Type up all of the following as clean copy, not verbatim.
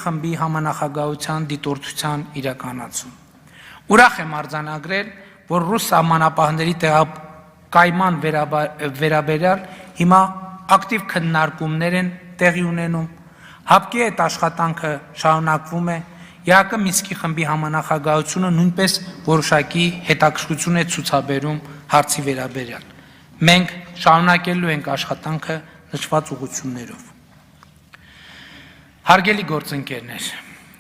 խմբի համանախագահության դիտորդության իրականացում։ Ուրախ եմ արձանագրել, որ ռուս սահմանապահների տեղակայման վերաբերյալ հիմա ակտիվ քննարկումներ են տեղի ունենում, ՀԱՊԿ-ի այդ աշխատանքը շարունակվում է, ԵԱԿ Մինսկի խմբի համանախագահությունը նույնպես որոշակի հետաքրքրություն է ցուցաբերում հարցի վերաբերյալ։ Մենք շարունակելու ենք աշխատանքը նշված ուղղություններով։ Հարգելի գործընկերներ,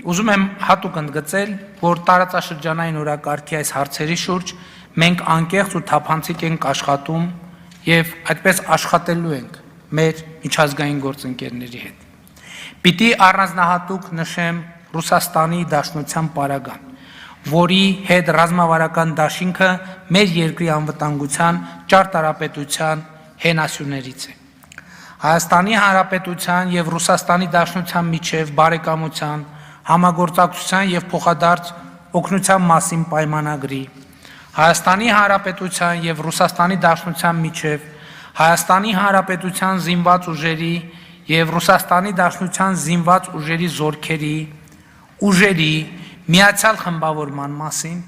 ուզում եմ հատուկ ընդգծել, որ տարածաշրջանային օրակարգի այս հարցերի շուրջ մենք անկեղծ ու թափանցիկ ենք աշխատում եւ այդպես աշխատելու ենք մեր միջազգային գործընկերների հետ։ Պիտի առանձնահատուկ նշեմ Ռուսաստանի Դաշնության պարագան, որի հետ ռազմավարական դաշինքը մեր երկրի անվտանգության ճարտարապետության հենասյուներից է։ Հայաստանի Հանրապետության եւ Ռուսաստանի Դաշնության միջև բարեկամության, համագործակցության եւ փոխադարձ օգնության մասին պայմանագրի, Հայաստանի Հանրապետության եւ Ռուսաստանի Դաշնության միջև Հայաստանի Հանրապետության զինված ուժերի եւ Ռուսաստանի Դաշնության զինված ուժերի զորքերի ուժերի միացյալ խմբավորման մասին,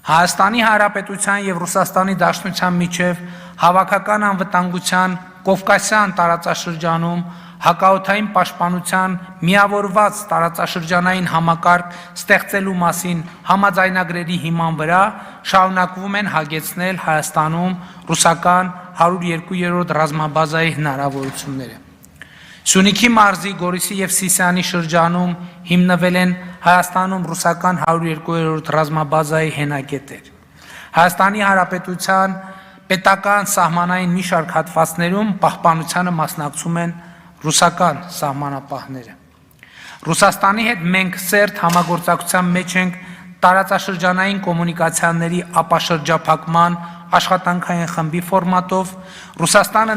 Հայաստանի Հանրապետության եւ Ռուսաստանի Դաշնության միջև հավաքական անվտանգության Կովկասյան տարածաշրջանում հակաօդային պաշտպանության միավորված տարածաշրջանային համակարգ ստեղծելու մասին համաձայնագրերի հիման վրա շարունակվում են հագեցնել Հայաստանում ռուսական 102-րդ ռազմաբազայի հնարավորությունները։ Սյունիքի մարզի Գորիսի եւ Սիսիանի շրջանում հիմնվել են Հայաստանում ռուսական 102-րդ ռազմաբազայի հենակետեր։ Հայաստանի Հանրապետության պետական սահմանային մի շարք հատվածներում պահպանությանը մասնակցում են ռուսական սահմանապահները։ Ռուսաստանի հետ մենք սերտ համագործակցության մեջ ենք տարածաշրջանային կոմունիկացիաների ապաշրջափակման աշխատանքային խմբի ֆորմատով, Ռուսաստանը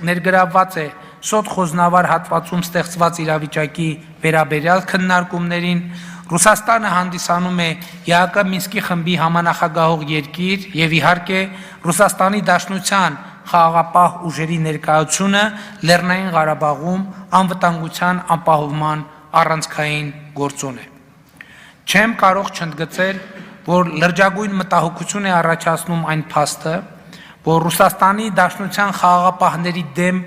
ներգրավված է սոթխոզնավար հատվածում ստեղծված իրավիճակի վերաբերյալ քննարկումներին, Ռուսաստանը հանդիսանում է ԵԱԿ Մինսկի խմբի համանախագահող երկիր եւ իհարկե Ռուսաստանի Դաշնության խաղաղապահ ուժերի ներկայությունը Լեռնային Ղարաբաղում անվտանգության ապահովման առանցքային գործոն է։ Չեմ կարող չընդգծել, որ լրջագույն մտահոգություն է առաջացնում այն փաստը, որ Ռուսաստանի Դաշնության խաղաղապահների դեմ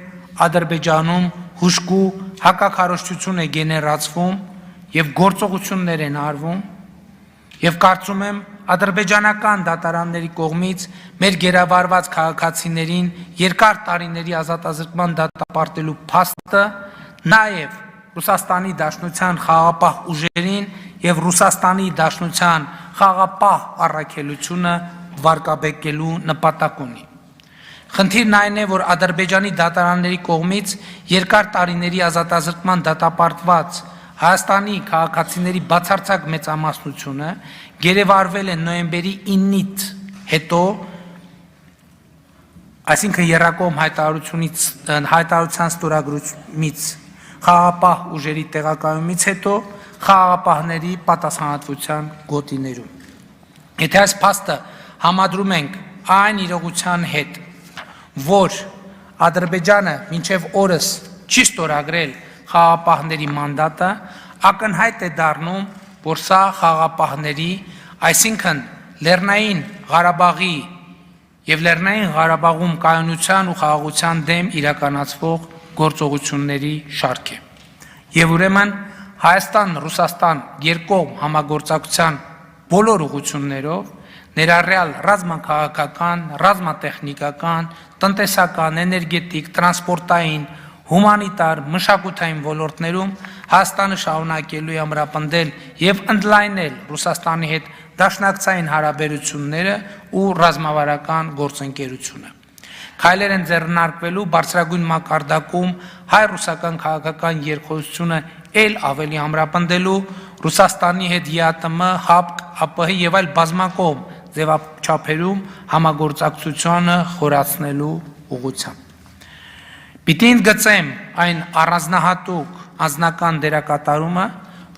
Ադրբեջանում հուժկու հակաքարոզչություն է գեներացվում եւ գործողություններ են արվում եւ կարծում եմ ադրբեջանական դատարանների կողմից մեր գերավարված քաղաքացիներին երկար տարիների ազատազրկման դատապարտելու փաստը նաեւ Ռուսաստանի Դաշնության խաղաղապահ ուժերին եւ Ռուսաստանի Դաշնության խաղաղապահ առաքելությունը վարկաբեկելու նպատակ ունի։ Խնդիրն այն է, որ Ադրբեջանի դատարանների կողմից երկար տարիների ազատազրկման դատապարտված Հայաստանի քաղաքացիների բացարձակ մեծամասնությունը գերեվարվել է նոյեմբերի 9-ից հետո, այսինքն եռակողմ հայտարարության ստորագրումից խաղաղապահ ուժերի տեղակայումից հետո խաղաղապահների պատասխանատվության գոտիներում։ Եթե այս փաստը համադրում ենք այն իրողության հետ, որ Ադրբեջանը մինչև օրս չի ստորագրել խաղաղապահների մանդատը, ակնհայտ է դառնում, որ սա խաղաղապահների, այսինքն Լեռնային Ղարաբաղի եւ Լեռնային Ղարաբաղում կայունության ու խաղաղության դեմ իրականացվող գործողությունների շարք է։ Եվ ուրեմն Հայաստան-Ռուսաստան երկկողմ համագործակցության բոլոր ուղղություններով ներառյալ ռազմաքաղաքական, ռազմատեխնիկական, տնտեսական, էներգետիկ, տրանսպորտային, հումանիտար, մշակութային ոլորտներում Հայաստանը շարունակելու է ամրապնդել եւ ընդլայնել Ռուսաստանի հետ դաշնակցային հարաբերությունները ու ռազմավարական գործընկերությունը։ Քայլեր են ձեռնարկվելու բարձրագույն մակարդակում հայ-ռուսական քաղաքական երկխոսությունը ել ավելի ամրապնդելու Ռուսաստանի հետ ԵԱՏՄ, ՀԱՊԿ, ԱՊՀ եւ այլ բազմակողմ ձևաչափերում համագործակցությունը խորացնելու ուղղությամբ։ Պիտի ընդգծեմ այն առանձնահատուկ անձնական դերակատարումը,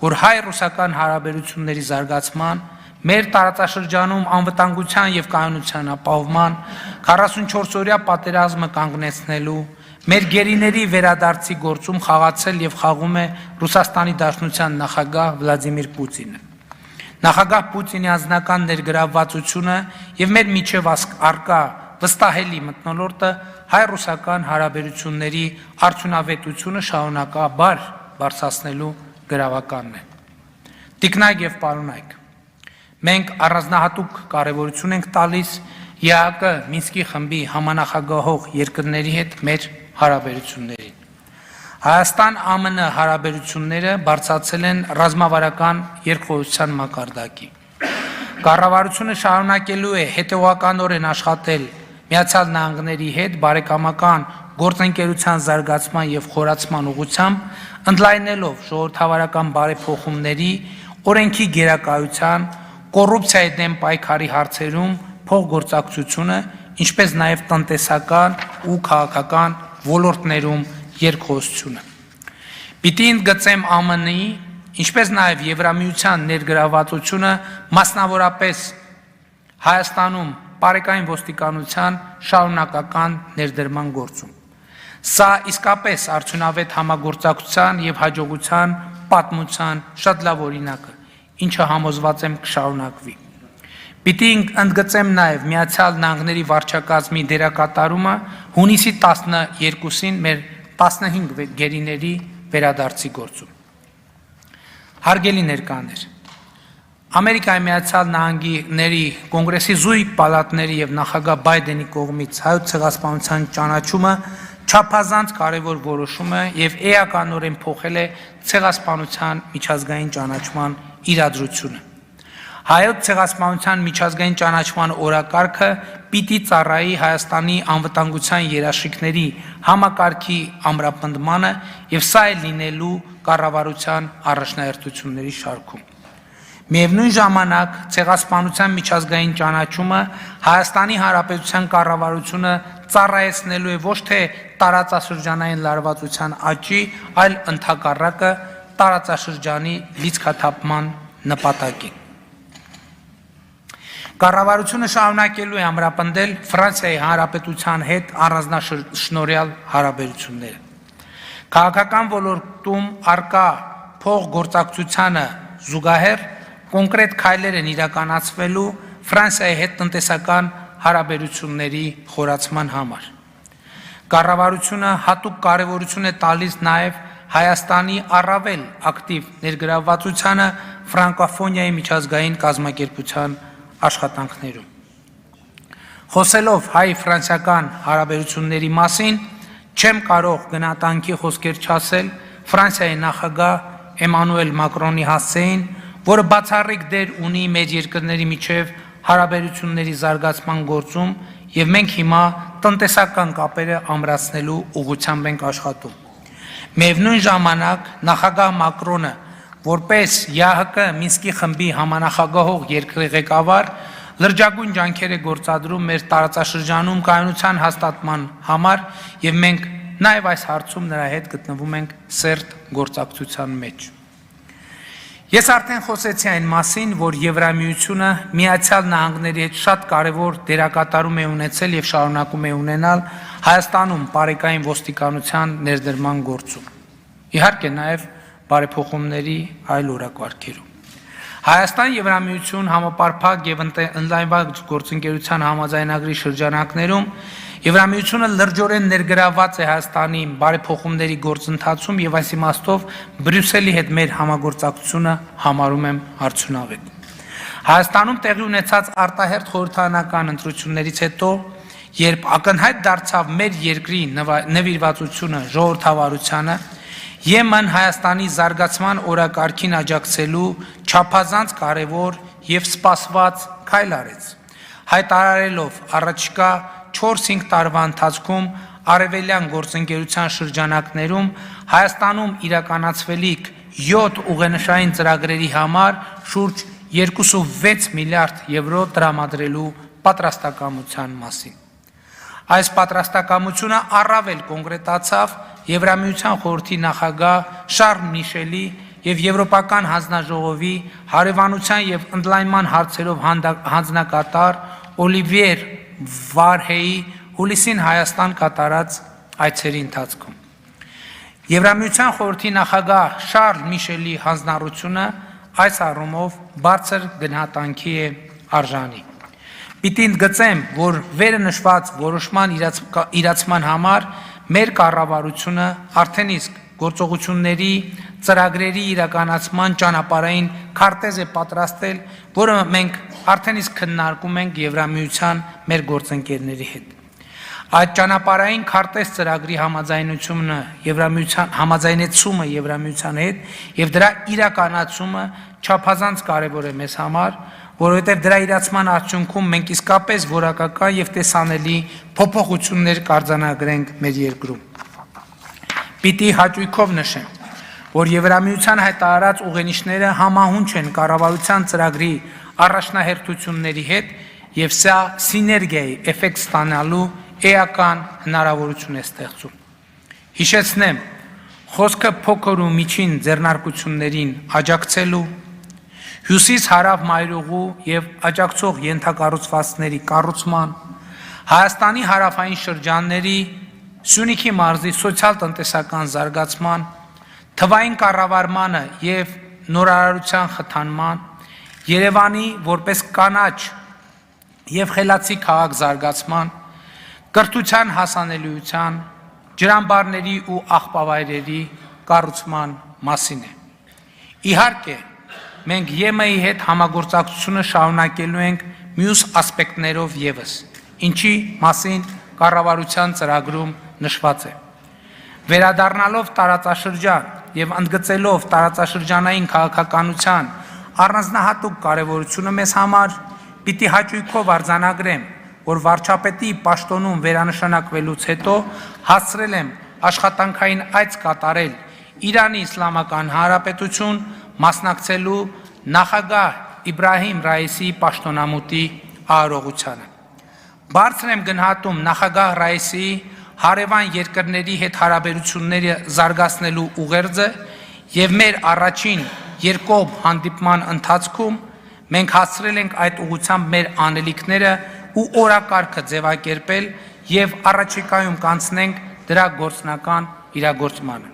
որ հայ-ռուսական հարաբերությունների զարգացման, մեր տարածաշրջանում անվտանգության եւ կայունության ապահովման 44-օրյա պատերազմը կանգնեցնելու, Մեր գերիների վերադարձի գործում խաղացել եւ խաղում է Ռուսաստանի Դաշնության նախագահ Վլադիմիր Պուտինը։ Նախագահ Պուտինի անձնական ներգրավվածությունը եւ մեր միջև արկա վստահելի մթնոլորտը հայ-ռուսական հարաբերությունների արդյունավետությունը շարունակաբար բարձրացնելու գրավականն է։ Տիկնայք եւ պարոնայք, մենք առանձնահատուկ կարևորություն ենք տալիս ԵԱԿ Մինսկի խմբի համանախագահող երկրների հետ մեր հարաբերություններին։ Հայաստան-ԱՄՆ հարաբերությունները բարձրացել են ռազմավարական երկխոսության մակարդակի։ Կառավարությունը շարունակելու է հետևողականորեն աշխատել Միացյալ Նահանգների հետ բարեկամական գործընկերության զարգացման եւ խորացման ուղղությամբ, ընդլայնելով ժողովրդավարական բարեփոխումների, օրենքի գերակայության, կոռուպցիայի դեմ պայքարի հարցերում փոխգործակցությունը, ինչպես նաև տնտեսական ու քաղաքական ոլորտներում երկխոսությունը։ Պիտի ընդգծեմ ԱՄՆ-ի, ինչպես նաև Եվրամիության ներգրավվածությունը մասնավորապես Հայաստանում բարեկային ոստիկանության շարունակական ներդրման գործում։ Սա իսկապես արդյունավետ համագործակցության եւ հաջողության պատմության շատ լավ օրինակ է, ինչը համոզված եմ կշարունակվի։ Պիտի ընդգծեմ նաև Միացյալ Նահանգների վարչակազմի դերակատարումը հունիսի 12-ին մեր 15 գերիների վերադարձի գործում։ Հարգելի ներկաներ, Ամերիկայի Միացյալ Նահանգների կոնգրեսի զույգ պալատների եւ նախագահ Բայդենի կողմից հայոց ցեղասպանության ճանաչումը չափազանց կարևոր որոշում է եւ էականորեն փոխել է ցեղասպանության միջազգային ճանաչման իրադրությունը։ Հայոց ցեղասպանության միջազգային ճանաչման օրակարգը պիտի ծառայի Հայաստանի անվտանգության երաշխիքների համակարգի ամրապնդմանը եւ սա է լինելու կառավարության առաջնահերթությունների շարքում։ Միևնույն ժամանակ ցեղասպանության միջազգային ճանաչումը Հայաստանի Հանրապետության կառավարությունը ծառայեցնելու է ոչ թե տարածաշրջանային լարվածության աճի, այլ ընդհակառակը տարածաշրջանի լիցքաթափման նպատակին։ Կառավարությունը շարունակելու է ամրապնդել Ֆրանսիայի Հանրապետության հետ առանձնաշնորհյալ հարաբերությունները։ Քաղաքական ոլորտում արկա փոխգործակցությանը զուգահեռ կոնկրետ քայլեր են իրականացվելու Ֆրանսիայի հետ տնտեսական հարաբերությունների խորացման համար։ Կառավարությունը հատուկ կարևորություն է տալիս նաև Հայաստանի առավել ակտիվ ներգրավվածությանը ֆրանկոֆոնիայի միջազգային կազմակերպության աշխատանքներում։ Խոսելով հայ-ֆրանսիական հարաբերությունների մասին, չեմ կարող գնահատանքի խոսքեր չասել Ֆրանսիայի նախագահ Էմանուել Մակրոնի հասցեին, որը բացառիկ դեր ունի մեր երկրների միջև հարաբերությունների զարգացման գործում եւ մենք հիմա տնտեսական կապերը ամրացնելու ուղղությամբ ենք աշխատում։ Միևնույն ժամանակ նախագահ Մակրոնը որպես ԵԱՀԿ Մինսկի խմբի համանախագահող երկրի ղեկավար լրջագույն ջանքեր է գործադրում մեր տարածաշրջանում կայունության հաստատման համար եւ մենք նաեւ այս հարցում նրա հետ գտնվում ենք սերտ գործակցության մեջ։ Ես արդեն խոսեցի այն մասին, որ Եվրամիությունը Միացյալ Նահանգների հետ շատ կարևոր դերակատարում է ունեցել եւ շարունակում է ունենալ Հայաստանում բարեկային ոստիկանության ներդրման գործում։ Իհարկե նաեւ բարեփոխումների այլ օրակարգերում։ Հայաստան-Եվրամիություն համապարփակ եւ ընդլայնված գործընկերության համաձայնագրի շրջանակներում Եվրամիությունը լրջորեն ներգրավված է Հայաստանի բարեփոխումների գործընթացում եւ այս իմաստով Բրյուսելի հետ մեր համագործակցությունը համարում եմ արդյունավետ։ Հայաստանում տեղի ունեցած արտահերթ խորհրդարանական ընտրություններից հետո, երբ ակնհայտ դարձավ մեր երկրի նվիրվածությունը ժողովրդավարությանը, ԵՄ-ն Հայաստանի զարգացման օրակարգին աջակցելու չափազանց կարևոր եւ սպասված քայլ արեց, հայտարարելով առաջիկա 4-5 տարվա ընթացքում արևելյան գործընկերության շրջանակներում Հայաստանում իրականացվելիք 7 ուղենշային ծրագրերի համար շուրջ 2.6 միլիարդ եվրո տրամադրելու պատրաստակամության մասին։ Այս պատրաստակամությունը առավել կոնկրետացավ Եվրամիության խորհրդի նախագահ Շարլ Միշելի եւ Եվրոպական հանձնաժողովի հարևանության եւ ընդլայնման հարցերով հանձնակատար Օլիվիեր Վարհեի հուլիսին Հայաստան կատարած այցերի ընթացքում։ Եվրամիության խորհրդի նախագահ Շարլ Միշելի հանձնառությունը այս առումով բարձր գնահատանքի է արժանի։ Պիտի ընդգծեմ, որ վերը նշված որոշման իրացման համար մեր կառավարությունը արդեն իսկ գործողությունների ծրագրերի իրականացման ճանապարհային քարտեզ է պատրաստել, որը մենք արդեն իսկ քննարկում ենք Եվրամիության մեր գործընկերների հետ։ Այդ ճանապարհային քարտեզ ծրագրի համաձայնեցումը Եվրամիության հետ եւ դրա իրականացումը չափազանց կարեւոր է մեզ համար, որովհետեւ դրա իրացման արդյունքում մենք իսկապես որակական եւ տեսանելի փոփոխություններ կարձանագրենք մեր երկրում։ Պիտի հաճույքով նշեմ, որ Եվրամիության հայտարարած ուղենիշները համահունչ են կառավարության ծրագրի առաջնահերթությունների հետ եւ սա սիներգիայի էֆեկտ ստանալու էական հնարավորություն է ստեղծում։ Հիշեցնեմ, խոսքը փոքր ու միջին ձեռնարկություններին աջակցելու, հյուսիս-հարավ մայրուղու եւ աջակցող ենթակառուցվածքների կառուցման, Հայաստանի հարավային շրջանների, Սյունիքի մարզի սոցիալ-տնտեսական զարգացման, թվային կառավարմանը եւ նորարարության խթանման, Երևանի որպես կանաչ եւ խելացի քաղաք զարգացման, կրթության հասանելիության, ջրամբարների ու աղբավայրերի կառուցման մասին է։ Իհարկե, մենք ԵՄ-ի հետ համագործակցությունը շարունակելու ենք մյուս ասպեկտներով եւս, ինչի մասին կառավարության ծրագրում նշված է։ Վերադառնալով տարածաշրջան եւ ընդգծելով տարածաշրջանային քաղաքականության առանձնահատուկ կարևորությունը մեզ համար, պիտի հաճույքով արձանագրեմ, որ վարչապետի պաշտոնում վերանշանակվելուց հետո հասցրել եմ աշխատանքային այց կատարել Իրանի Իսլամական Հանրապետություն մասնակցելու նախագահ Իբրահիմ Ռայիսի պաշտոնամուտի արարողությանը։ Բարձր եմ գնահատում նախագահ Ռայիսի հարևան երկրների հետ հարաբերությունները զարգացնելու ուղերձը եւ մեր առաջին երկկողմ հանդիպման ընթացքում մենք հասցրել ենք այդ ուղղությամբ մեր անելիքները ու օրակարգը ձևակերպել եւ առաջիկայում կանցնենք դրա գործնական իրագործմանը։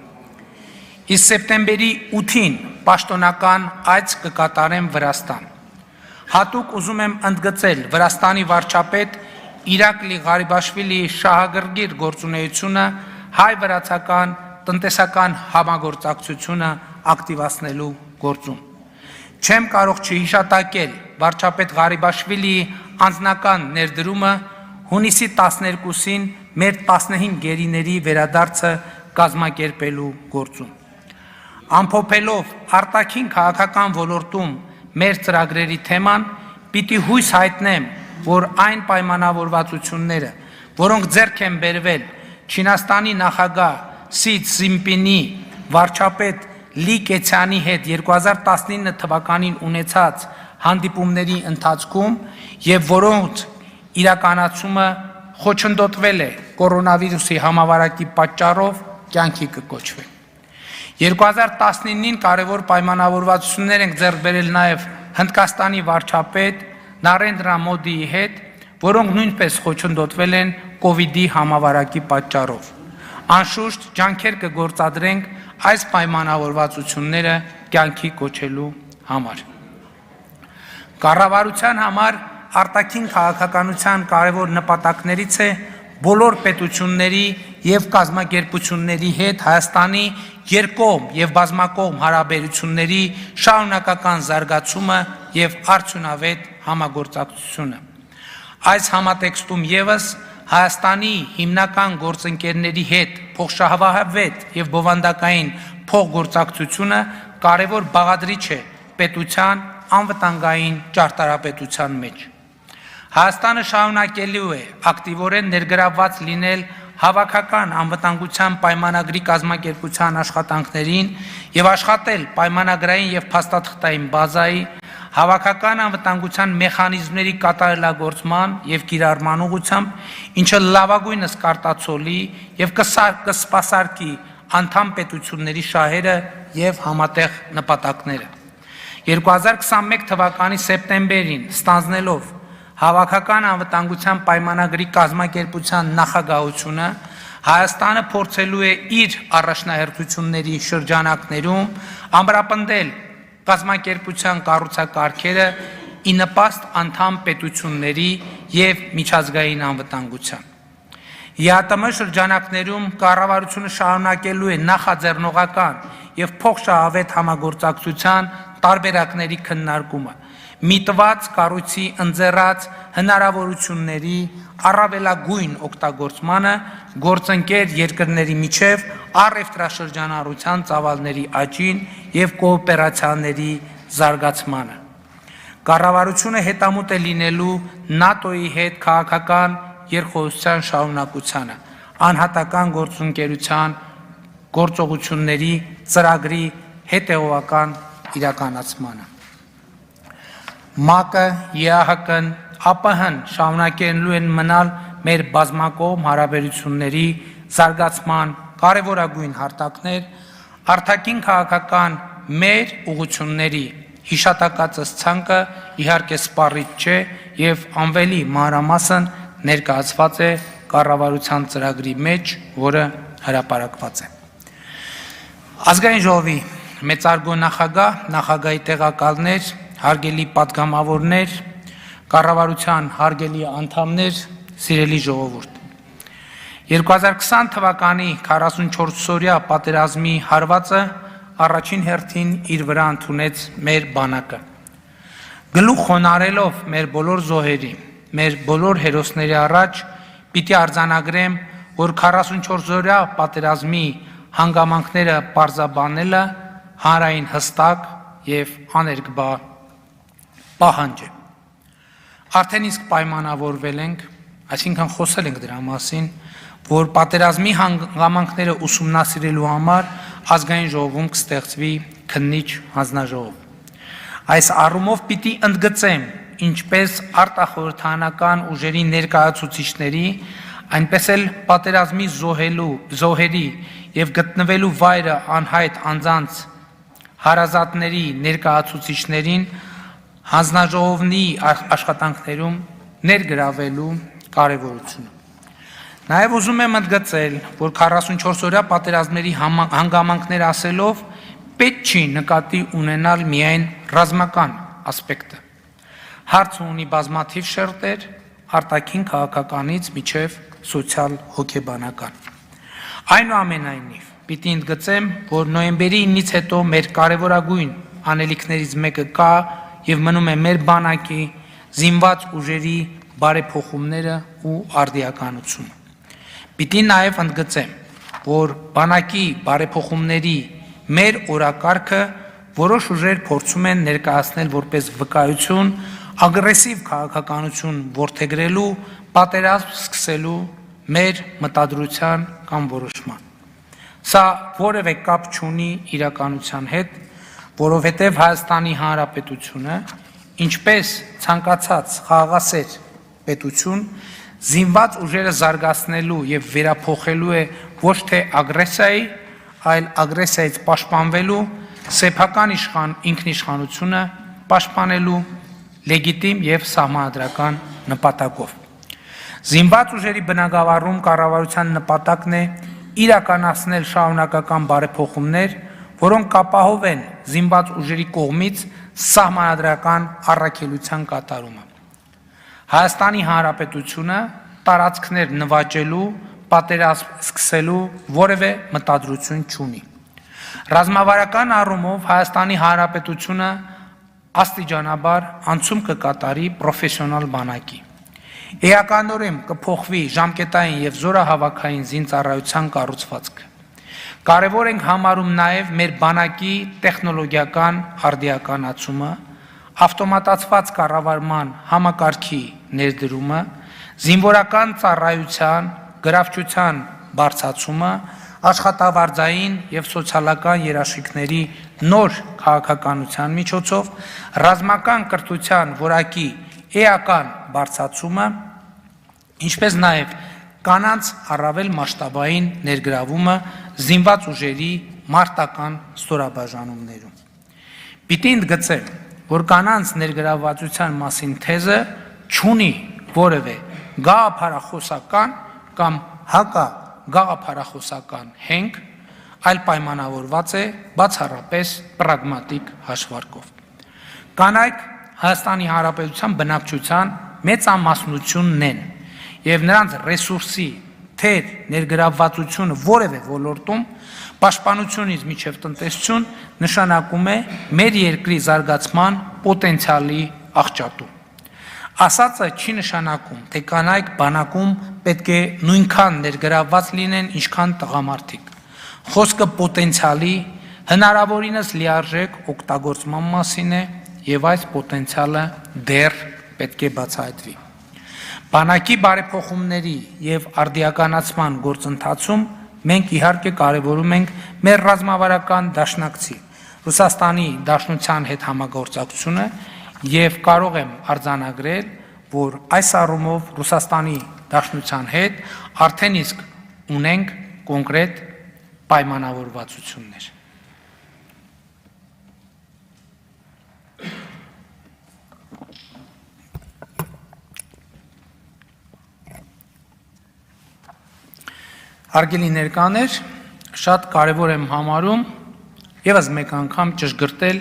Իսկ սեպտեմբերի 8-ին պաշտոնական այց կկատարեմ Վրաստան։ Հատուկ ուզում եմ ընդգծել Վրաստանի վարչապետ Իրակլի Ղարիբաշվիլիի շահագրգիռ գործունեությունը հայ-վրացական տնտեսական համագործակցությունը ակտիվացնելու գործում։ Չեմ կարող չհիշատակել վարչապետ Ղարիբաշվիլիի անձնական ներդրումը հունիսի 12-ին մեր 15 գերիների վերադարձը կազմակերպելու գործում։ Ամփոփելով արտաքին քաղաքական ոլորտում մեր ծրագրերի թեման, պիտի հույս հայտնեմ, որ այն պայմանավորվածությունները, որոնք ձեռք են բերվել Չինաստանի նախագահ Սի Ցզինպինի վարչապետ Լի Կեցյանի հետ 2019 թվականին ունեցած հանդիպումների ընթացքում եւ որոնց իրականացումը խոչընդոտվել է կորոնավիրուսի համավարակի պատճառով կյանքի կկոչվեն։ 2019-ին կարևոր պայմանավորվածություններ ենք ձեռք բերել նաեւ Հնդկաստանի վարչապետ Նարենդրա Մոդիի հետ, որոնք նույնպես խոչընդոտվել են կոവിഡ്ի համավարակի պատճառով։ Անշուշտ ջանքեր կգործադրենք այս պայմանավորվածությունները կյանքի կոչելու համար։ Կառավարության համար արտաքին քաղաքականության կարևոր նպատակներից է բոլոր պետությունների եւ կազմակերպությունների հետ Հայաստանի երկկողմ եւ բազմակողմ հարաբերությունների շարունակական զարգացումը եւ արդյունավետ համագործակցությունը։ Այս համատեքստում եւս Հայաստանի հիմնական գործընկերների հետ փոխշահավետ եւ բովանդակային փոխգործակցությունը կարևոր բաղադրիչ է պետության անվտանգային ճարտարապետության մեջ։ Հայաստանը շարունակելու է ակտիվորեն ներգրավված լինել հավաքական անվտանգության պայմանագրի կազմակերպության աշխատանքներին եւ աշխատել պայմանագրային եւ փաստաթղթային բազայի, հավաքական անվտանգության մեխանիզմների կատարելագործման եւ կիրառման ուղղությամբ, ինչը լավագույնս կարտացոլի եւ կսպասարկի անդամ պետությունների շահերը եւ համատեղ նպատակները։ 2021 թվականի սեպտեմբերին ստանձնելով Հավաքական անվտանգության պայմանագրի կազմակերպության նախագահությունը Հայաստանը փորձելու է իր առաջնահերթությունների շրջանակներում ամրապնդել կազմակերպության կառուցակարգերը ի նպաստ անդամ պետությունների և միջազգային անվտանգության։ ԵԱՏՄ շրջանակներում կառավարությունը շարունակելու է նախաձեռնողական և փոխշահավետ համագործակցության տարբերակների քննարկումը, միտված կառույցի ընձեռած հնարավորությունների առավելագույն օգտագործմանը, գործընկեր երկրների միջև առևտրաշրջանառության ծավալների աճին և կոոպերացիաների զարգացմանը։ Կառավարությունը հետամուտ է լինելու ՆԱՏՕ-ի հետ քաղաքական երկխոսության շարունակությանը, անհատական գործընկերության գործողությունների ծրագրի հետևողական իրականացմանը։ ՄԱԿ-ը, ԵԱՀԿ-ն, ԱՊՀ-ն շարունակելու են մնալ մեր բազմակողմ հարաբերությունների զարգացման կարևորագույն հարթակներ, արտաքին քաղաքական մեր ուղղությունների հիշատակածս ցանկը իհարկե սպառիչ չէ և անվելի մանրամասն ներկայացված է կառավարության ծրագրի մեջ, որը հրապարակված է։ Ազգային ժողովի մեծարգո նախագահ, նախագահի տեղակալներ, հարգելի պատգամավորներ, կառավարության հարգելի անդամներ, սիրելի ժողովուրդ։ 2020 թվականի 44-օրյա պատերազմի հարվածը առաջին հերթին իր վրա ընդունեց մեր բանակը։ Գլուխ խոնարհելով մեր բոլոր զոհերի, մեր բոլոր հերոսների առաջ պիտի արձանագրեմ, որ 44-օրյա պատերազմի հանգամանքները պարզաբանելը հանրային հստակ և աներկբա պահանջ է։ Արդեն իսկ պայմանավորվել ենք, այսինքն խոսել ենք դրա մասին, որ պատերազմի հանգամանքները ուսումնասիրելու համար ազգային ժողովում կստեղծվի քննիչ հանձնաժողով։ Այս առումով պիտի ընդգծեմ ինչպես արտախորհրդարանական ուժերի ներկայացուցիչների, այնպես էլ պատերազմի զոհերի և գտնվելու վայրը անհայտ անձանց հարազատների ներկայացուցիչներին հանձնաժողովի աշխատանքներում ներգրավելու կարևորությունը։ Նաև ուզում եմ ընդգծել, որ 44-օրյա պատերազմների հանգամանքներ ասելով պետք չի նկատի ունենալ միայն ռազմական ասպեկտը։ Հարցը ունի բազմաթիվ շերտեր, արտաքին քաղաքականից մինչև սոցիալ-հոգեբանական։ Այնուամենայնիվ, պիտի ընդգծեմ, որ նոյեմբերի 9-ից հետո մեր կարևորագույն անելիքներից մեկը կա և մնում է մեր բանակի զինված ուժերի բարեփոխումները ու արդիականությունը։ Պիտի նաև ընդգծեմ, որ բանակի բարեփոխումների մեր օրակարգը որոշ ուժեր փորձում են ներկայացնել որպես վկայություն ագրեսիվ քաղաքականություն որդեգրելու, պատերազմ սկսելու մեր մտադրության կամ որոշման։ Սա որևէ կապ չունի իրականության հետ, որովհետև Հայաստանի Հանրապետությունը, ինչպես ցանկացած խաղաղասեր պետություն, զինված ուժերը զարգացնելու և վերափոխելու է ոչ թե ագրեսիայի, այլ ագրեսիայից պաշտպանվելու, սեփական ինքնիշխանությունը պաշտպանելու լեգիտիմ և սահմանադրական նպատակով։ Զինված ուժերի բնագավառում կառավարության նպատակն է իրականացնել շարունակական բարեփոխումներ, որոնք կապահովեն զինված ուժերի կողմից սահմանադրական առաքելության կատարումը։ Հայաստանի Հանրապետությունը տարածքներ նվաճելու, պատերազմ սկսելու որևէ մտադրություն չունի։ Ռազմավարական առումով Հայաստանի Հանրապետությունը աստիճանաբար անցում կկատարի պրոֆեսիոնալ բանակի։ Էականորեն կփոխվի ժամկետային և զորահավաքային զինծառայության կառուցվածքը։ Կարևոր ենք համարում նաև մեր բանակի տեխնոլոգիական արդիականացումը, ավտոմատացված կառավարման համակարգի ներդրումը, զինվորական ծառայության, գրավչության բարձրացումը, աշխատավարձային և սոցիալական երաշխիքների նոր քաղաքականության միջոցով, ռազմական կրթության որակի էական բարձրացումը, ինչպես նաև կանանց առավել մասշտաբային ներգրավումը զինված ուժերի մարտական ստորաբաժանումներում։ Պիտի ընդգծեմ, որ կանանց ներգրավվածության մասին թեզը չունի որևէ գաղափարախոսական կամ գաղափարախոսական հենք, այլ պայմանավորված է բացառապես պրագմատիկ հաշվարկով։ Կանայք Հայաստանի Հանրապետության բնակչության մեծամասնությունն են եւ նրանց ռեսուրսի թեր ներգրավվածությունը որևէ ոլորտում պաշտպանությունից մինչև տնտեսություն նշանակում է մեր երկրի զարգացման պոտենցիալի աղճատում։ Ասածը չի նշանակում, թե կանայք բանակում պետք է նույնքան ներգրավված լինեն, ինչքան տղամարդիկ։ Խոսքը պոտենցիալի հնարավորինս լիարժեք օգտագործման մասին է եւ այս պոտենցիալը դեռ պետք է բացահայտվի։ Բանակի բարեփոխումների եւ արդիականացման գործընթացում մենք իհարկե կարևորում ենք մեր ռազմավարական դաշնակցի Ռուսաստանի Դաշնության հետ համագործակցությունը եւ կարող եմ արձանագրել, որ այս առումով Ռուսաստանի Դաշնության հետ արդեն իսկ ունենք կոնկրետ պայմանավորվածություններ։ Հարգելի ներկաներ, շատ կարևոր եմ համարում եւս մեկ անգամ ճշգրտել